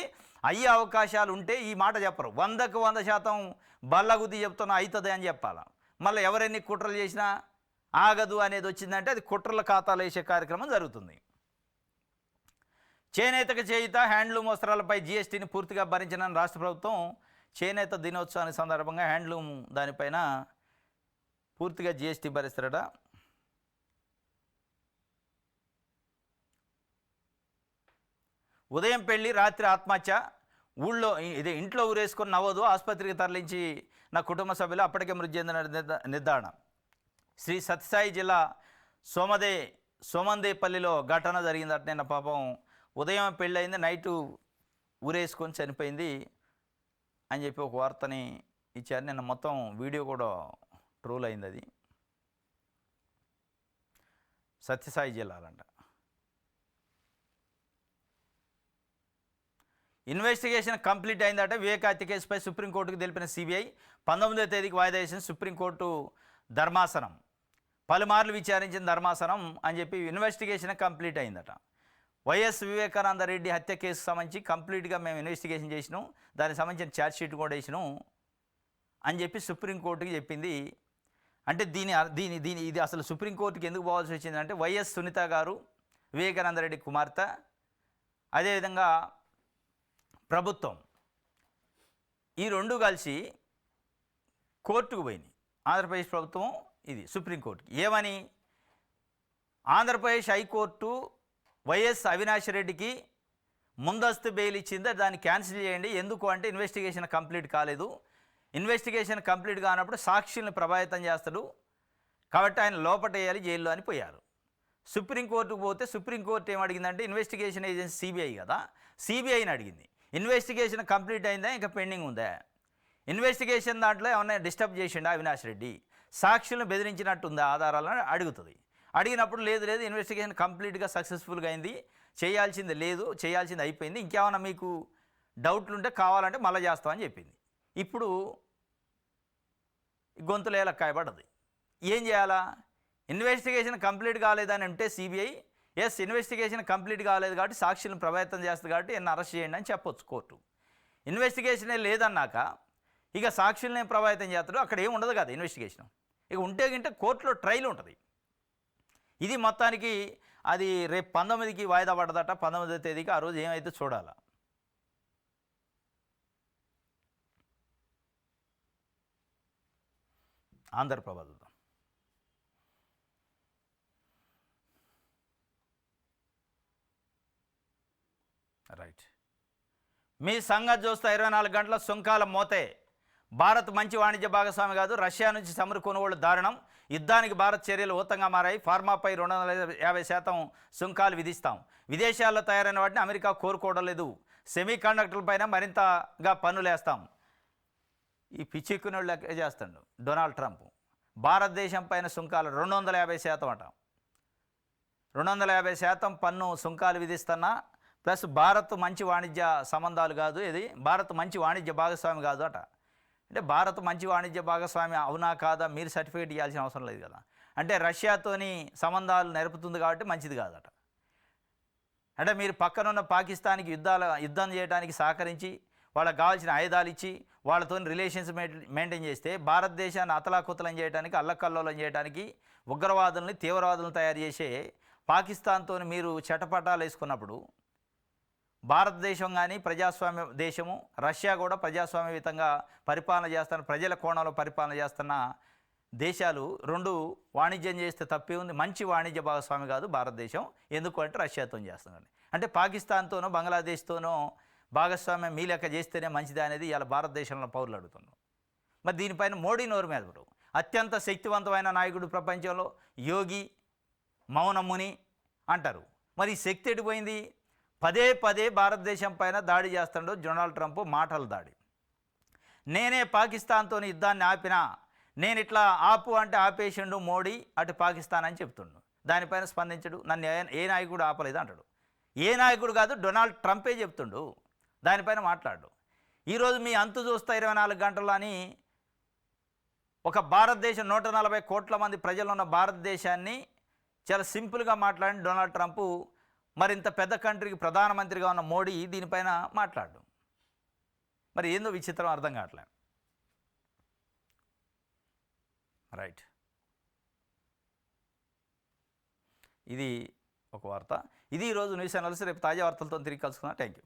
అయ్యే అవకాశాలు ఉంటే ఈ మాట చెప్పరు. 100కు 100% బల్లగుద్ది చెప్తున్నా అవుతుంది అని చెప్పాలా. మళ్ళీ ఎవరెన్ని కుట్రలు చేసినా ఆగదు అనేది వచ్చిందంటే అది కుట్రల ఖాతాలు వేసే కార్యక్రమం జరుగుతుంది. చేనేతకు చేయుత హ్యాండ్లూమ్ వస్త్రాలపై జీఎస్టీని పూర్తిగా భరించిన రాష్ట్ర ప్రభుత్వం చేనేత దినోత్సవానికి సందర్భంగా హ్యాండ్లూమ్ దానిపైన పూర్తిగా జీఎస్టీ భరిస్తారట. ఉదయం పెళ్ళి రాత్రి ఆత్మహత్య, ఊళ్ళో ఇంట్లో ఊరేసుకొని నవ్వదు, ఆసుపత్రికి తరలించి నా కుటుంబ సభ్యులు అప్పటికే మృతి చెందిన నిర్ధారణ. శ్రీ సత్యసాయి జిల్లా సోమందేపల్లిలో ఘటన జరిగిందట. నిన్న పాపం ఉదయం పెళ్ళయింది, నైటు ఊరేసుకొని చనిపోయింది అని చెప్పి ఒక వార్తని ఇచ్చారు. నిన్న మొత్తం వీడియో కూడా ట్రోల్ అయింది. అది సత్యసాయి జిల్లాలంట. ఇన్వెస్టిగేషన్ కంప్లీట్ అయిందట. వివేక హత్య కేసుపై సుప్రీంకోర్టుకు తెలిపిన సిబిఐ 19వ తేదీకి వాయిదా వేసిన సుప్రీంకోర్టు ధర్మాసనం. పలుమార్లు విచారించిన ధర్మాసనం అని చెప్పి ఇన్వెస్టిగేషన్ కంప్లీట్ అయిందట. వైఎస్ వివేకానంద రెడ్డి హత్య కేసు సంబంధించి కంప్లీట్గా మేము ఇన్వెస్టిగేషన్ చేసినాం, దానికి సంబంధించిన ఛార్జ్షీట్ కూడా వేసినాం అని చెప్పి సుప్రీంకోర్టుకి చెప్పింది. అంటే ఇది అసలు సుప్రీంకోర్టుకి ఎందుకు పోవాల్సి వచ్చిందంటే వైఎస్ సునీత గారు, వివేకానంద రెడ్డి కుమార్తె, అదేవిధంగా ప్రభుత్వం ఈ రెండు కలిసి కోర్టుకు పోయినాయి. ఆంధ్రప్రదేశ్ ప్రభుత్వం ఇది సుప్రీంకోర్టుకి ఏమని, ఆంధ్రప్రదేశ్ హైకోర్టు వైఎస్ అవినాష్ రెడ్డికి ముందస్తు బెయిల్ ఇచ్చింది, దాన్ని క్యాన్సిల్ చేయండి. ఎందుకు అంటే ఇన్వెస్టిగేషన్ కంప్లీట్ కాలేదు, ఇన్వెస్టిగేషన్ కంప్లీట్ కానప్పుడు సాక్షుల్ని ప్రభావితం చేస్తాడు కాబట్టి ఆయన లోపటేయాలి జైల్లో అని పోయారు. సుప్రీంకోర్టుకు పోతే సుప్రీంకోర్టు ఏమడిగిందంటే ఇన్వెస్టిగేషన్ ఏజెన్సీ సిబిఐ కదా, సిబిఐని అడిగింది ఇన్వెస్టిగేషన్ కంప్లీట్ అయిందా ఇంకా పెండింగ్ ఉందా, ఇన్వెస్టిగేషన్ దాంట్లో ఏమన్నా డిస్టర్బ్ చేసిండా అవినాష్ రెడ్డి, సాక్షులను బెదిరించినట్టుందా ఆధారాలను అడుగుతుంది. అడిగినప్పుడు లేదు ఇన్వెస్టిగేషన్ కంప్లీట్గా సక్సెస్ఫుల్గా అయింది, చేయాల్సింది అయిపోయింది, ఇంకేమైనా మీకు డౌట్లు ఉంటే కావాలంటే మళ్ళీ చేస్తామని చెప్పింది. ఇప్పుడు గొంతులేల కాయబడ్డది. ఏం చేయాలా? ఇన్వెస్టిగేషన్ కంప్లీట్ కాలేదని అంటే సిబిఐ ఇన్వెస్టిగేషన్ కంప్లీట్ కాలేదు కాబట్టి సాక్షులను ప్రభావితం చేస్తుంది కాబట్టి ఎన్ని అరెస్ట్ చేయండి అని చెప్పొచ్చు కోర్టు. ఇన్వెస్టిగేషనే లేదన్నాక ఇక సాక్షులనే ప్రభావితం చేస్తాడు, అక్కడ ఏమి ఉండదు కదా ఇన్వెస్టిగేషన్. ఇక ఉంటే గింటే కోర్టులో ట్రయల్ ఉంటుంది. ఇది మొత్తానికి అది రేపు 19కి వాయిదా పడ్డదట. 19వ తేదీకి ఆ రోజు ఏమైతే చూడాలా. ఆంధ్రప్రభ చూద్దాం. రైట్, మీ సంగతి చూస్తే 24 గంటల సుంకాల మోతే. భారత్ మంచి వాణిజ్య భాగస్వామి కాదు, రష్యా నుంచి చమురు కొనుగోలు దారుణం, యుద్ధానికి భారత్ చర్యలు ఊతంగా మారాయి, ఫార్మాపై 250% సుంకాలు విధిస్తాం, విదేశాల్లో తయారైన వాటిని అమెరికా కోరుకోవడం లేదు, సెమీ కండక్టర్లపైన మరింతగా పన్నులేస్తాం. ఈ పిచ్చిక్కునోళ్ళు లెక్క చేస్తాడు డొనాల్డ్ ట్రంప్. భారతదేశం పైన సుంకాలు 250% అట, 250% పన్ను సుంకాలు విధిస్తున్నా, ప్లస్ భారత్ మంచి వాణిజ్య సంబంధాలు కాదు, ఇది భారత్ మంచి వాణిజ్య భాగస్వామి కాదు అట. అంటే భారత్ మంచి వాణిజ్య భాగస్వామి అవునా కాదా మీరు సర్టిఫికేట్ ఇవ్వాల్సిన అవసరం లేదు కదా. అంటే రష్యాతోని సంబంధాలు నెరుపుతుంది కాబట్టి మంచిది కాదట. అంటే మీరు పక్కనున్న పాకిస్తాన్కి యుద్ధం చేయడానికి సహకరించి వాళ్ళకి కావాల్సిన ఆయుధాలు ఇచ్చి వాళ్ళతో రిలేషన్స్ మెయింటైన్ చేస్తే భారతదేశాన్ని అతలాకుతలం చేయడానికి, అల్లకల్లోలం చేయడానికి, ఉగ్రవాదుల్ని తీవ్రవాదులను తయారు చేసే పాకిస్తాన్తో మీరు చటపటాలు వేసుకున్నప్పుడు భారతదేశం కానీ ప్రజాస్వామ్య దేశము, రష్యా కూడా ప్రజాస్వామ్యయుతంగా పరిపాలన చేస్తున్న, ప్రజల కోణంలో పరిపాలన చేస్తున్న దేశాలు రెండు వాణిజ్యం చేస్తే తప్పే ఉంది. మంచి వాణిజ్య భాగస్వామి కాదు భారతదేశం, ఎందుకంటే రష్యాతో చేస్తున్నాడు. అంటే పాకిస్తాన్తోనో బంగ్లాదేశ్తోనో భాగస్వామ్యం మీ లెక్క చేస్తేనే మంచిది అనేది ఇలా భారతదేశంలో పౌరులు అడుగుతున్నారు. మరి దీనిపైన మోడీ నోరు మీద పడు. అత్యంత శక్తివంతమైన నాయకుడు ప్రపంచంలో యోగి, మౌనముని అంటారు. మరి ఈ శక్తి ఎడిపోయింది? పదే పదే భారతదేశం పైన దాడి చేస్తాడు డొనాల్డ్ ట్రంప్, మాటల దాడి. నేనే పాకిస్తాన్తో యుద్ధాన్ని ఆపినా, నేను ఇట్లా ఆపు అంటే ఆపేసిండు మోడీ అటు పాకిస్తాన్ అని చెప్తుండు. దానిపైన స్పందించడు. నన్ను ఏ నాయకుడు ఆపలేదు అంటాడు. ఏ నాయకుడు కాదు, డొనాల్డ్ ట్రంపే చెప్తుండు. దానిపైన మాట్లాడు. ఈరోజు మీ అంతు చూస్తా 24 గంటలు అని ఒక భారతదేశం 140 కోట్ల మంది ప్రజలు ఉన్న భారతదేశాన్ని చాలా సింపుల్గా మాట్లాడిన డొనాల్డ్ ట్రంప్ మరింత పెద్ద కంట్రీకి ప్రధానమంత్రిగా ఉన్న మోడీ దీనిపైన మాట్లాడు. మరి ఏందో విచిత్రం అర్థం కావట్లే. రైట్, ఇది ఒక వార్త. ఇది ఈరోజు న్యూస్ అనాలిసిస్. రేపు తాజా వార్తలతో తిరిగి కలుసుకుందాం. Thank you.